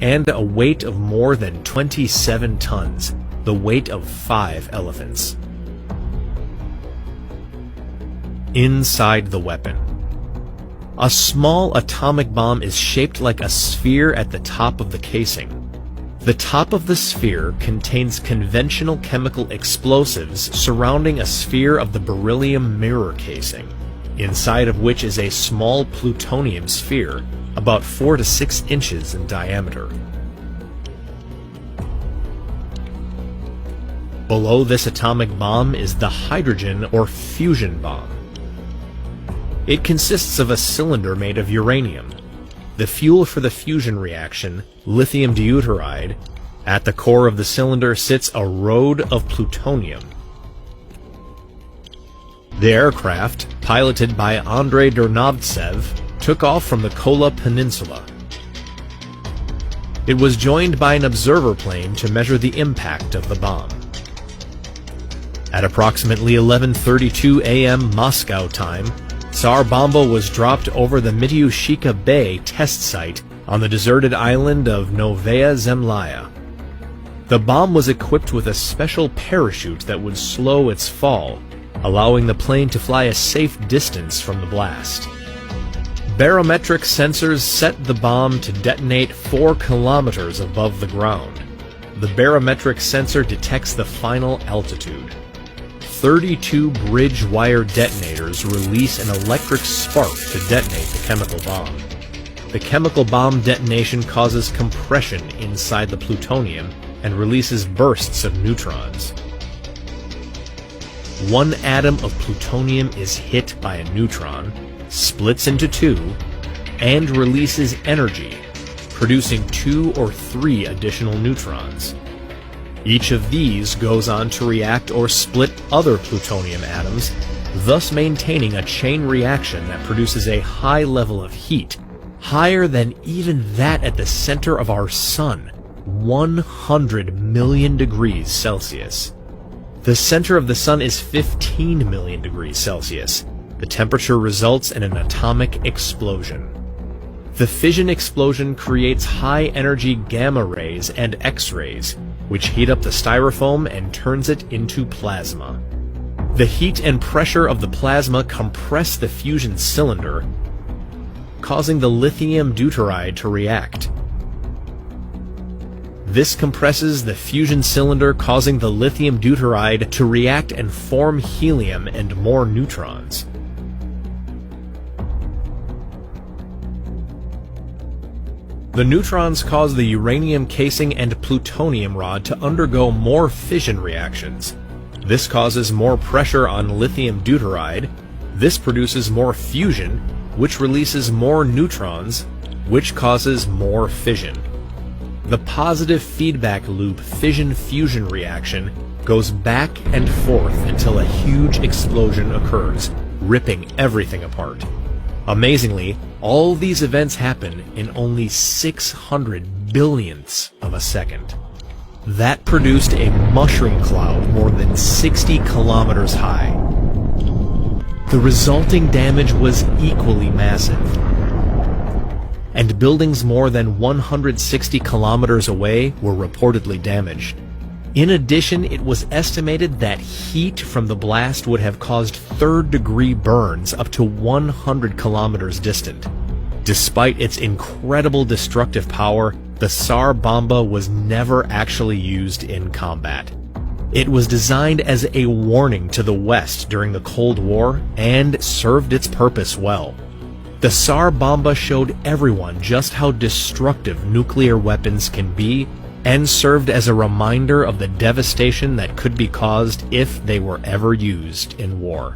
and a weight of more than 27 tons, the weight of 5 elephants. Inside the weapon. A small atomic bomb is shaped like a sphere at the top of the casing. The top of the sphere contains conventional chemical explosives surrounding a sphere of the beryllium mirror casing, inside of which is a small plutonium sphere, about 4 to 6 inches in diameter. Below this atomic bomb is the hydrogen or fusion bomb. It consists of a cylinder made of uranium, the fuel for the fusion reaction, lithium deuteride. At the core of the cylinder sits a road of plutonium. The aircraft, piloted by Andrei Dernovtsev, took off from the Kola Peninsula. It was joined by an observer plane to measure the impact of the bomb. At approximately 11:32 a.m. Moscow time, Tsar Bomba was dropped over the Mityushika Bay test site on the deserted island of Novaya Zemlya. The bomb was equipped with a special parachute that would slow its fall, allowing the plane to fly a safe distance from the blast. Barometric sensors set the bomb to detonate 4 kilometers above the ground. The barometric sensor detects the final altitude. 32 bridge wire detonators release an electric spark to detonate the chemical bomb. The chemical bomb detonation causes compression inside the plutonium and releases bursts of neutrons. One atom of plutonium is hit by a neutron, splits into 2, and releases energy, producing 2 or 3 additional neutrons. Each of these goes on to react or split other plutonium atoms, thus maintaining a chain reaction that produces a high level of heat, higher than even that at the center of our Sun, 100 million degrees Celsius. The center of the Sun is 15 million degrees Celsius. The temperature results in an atomic explosion. The fission explosion creates high-energy gamma rays and X-rays, which heat up the styrofoam and turns it into plasma. The heat and pressure of the plasma compress the fusion cylinder, causing the lithium deuteride to react. This compresses the fusion cylinder, causing the lithium deuteride to react and form helium and more neutrons. The neutrons cause the uranium casing and plutonium rod to undergo more fission reactions. This causes more pressure on lithium deuteride. This produces more fusion, which releases more neutrons, which causes more fission. The positive feedback loop fission-fusion reaction goes back and forth until a huge explosion occurs, ripping everything apart. Amazingly, all these events happen in only 600 billionths of a second. That produced a mushroom cloud more than 60 kilometers high. The resulting damage was equally massive, and buildings more than 160 kilometers away were reportedly damaged. In addition, it was estimated that heat from the blast would have caused third-degree burns up to 100 kilometers distant. Despite its incredible destructive power, the Tsar Bomba was never actually used in combat. It was designed as a warning to the West during the Cold War and served its purpose well. The Tsar Bomba showed everyone just how destructive nuclear weapons can be, and served as a reminder of the devastation that could be caused if they were ever used in war.